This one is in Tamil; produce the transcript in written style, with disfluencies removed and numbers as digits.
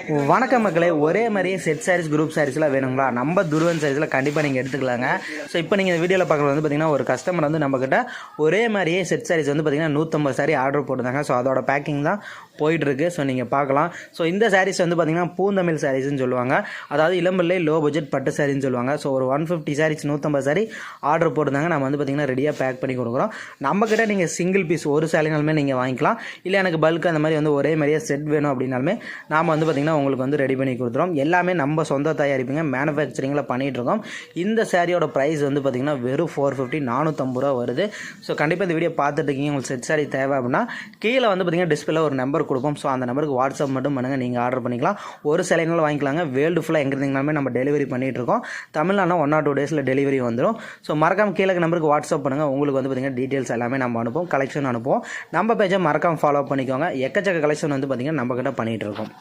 வணக்கம் மக்களே, ஒரே மாதிரியே செட் சாரீஸ் குரூப் சாரீஸ்லாம் வேணுங்களா? நம்ம துருவன் சாரீஸில் கண்டிப்பாக நீங்கள் எடுத்துக்கலாங்க. ஸோ இப்போ நீங்கள் இந்த வீடியோவில் பார்க்குறது வந்து பார்த்திங்கன்னா, ஒரு கஸ்டமர் வந்து நம்மக்கிட்ட ஒரே மாதிரியே செட் சாரீஸ் வந்து பார்த்திங்கன்னா 150 சாரீ ஆர்டர் போட்டிருந்தாங்க. ஸோ அதோட பேக்கிங் தான் போயிட்டுருக்கு. ஸோ நீங்கள் பார்க்கலாம். ஸோ இந்த சாரீஸ் வந்து பார்த்திங்கன்னா பூந்தமிழ் சாரீஸ்ன்னு சொல்லுவாங்க. அதாவது இளம்பிள்ளை லோ பட்ஜெட் பட்டு சாரின்னு சொல்லுவாங்க. ஸோ ஒரு 150 சாரீஸ் 150 சாரீ ஆர்டர் போட்டிருந்தாங்க. நம்ம வந்து பார்த்திங்கன்னா ரெடியாக பேக் பண்ணி கொடுக்குறோம். நம்மக்கிட்ட நீங்கள் சிங்கிள் பீஸ் ஒரு சாரினாலுமே நீங்கள் வாங்கிக்கலாம். இல்லை எனக்கு பல்க் அந்த மாதிரி வந்து ஒரே மாதிரியே செட் வேணும் அப்படின்னாலுமே நாம் வந்து பார்த்திங்கன்னா உங்களுக்கு வந்து ரெடி பண்ணி கொடுத்துரும். எல்லாமே நம்ம சொந்த தயாரிப்புங்க, மேனுஃபேக்சரிங்கில் பண்ணிகிட்ருக்கோம். இந்த சாரியோட ப்ரைஸ் வந்து பார்த்திங்கன்னா வெறும் 450 450 ரூபா வருது. ஸோ கண்டிப்பாக இந்த வீடியோ பார்த்துட்டு இருக்கீங்க, உங்களுக்கு செட் சாரி தேவை அப்படின்னா கீழே வந்து பார்த்திங்கன்னா டிஸ்பிளே ஒரு நம்பர் கொடுப்போம். ஸோ அந்த நம்பருக்கு வாட்ஸ்அப் மட்டும் பண்ணுங்கள், நீங்கள் ஆர்டர் பண்ணிக்கலாம். ஒரு சிலைங்களும் வாங்கிக்கலாங்க. வேர்ல்டு ஃபுல்லாக எங்கே இருந்தீங்கனாலுமே நம்ம டெலிவரி பண்ணிகிட்ருக்கோம். தமிழ்நாடுனா 1 or 2 டேஸில் டெலிவரி வந்துடும். ஸோ மறக்காம கீழே நம்பருக்கு வாட்ஸ்அப் பண்ணுங்கள். உங்களுக்கு வந்து பார்த்திங்கன்னா டீட்டெயில்ஸ் எல்லாமே நம்ம அனுப்புவோம், கலெக்ஷன் அனுப்புவோம். நம்ம பேஜை மறக்காம ஃபாலோ பண்ணிக்கோங்க. எக்கச்சக்க கலெக்ஷன் வந்து பார்த்திங்கன்னா நம்ம கிட்ட பண்ணிகிட்டு இருக்கோம்.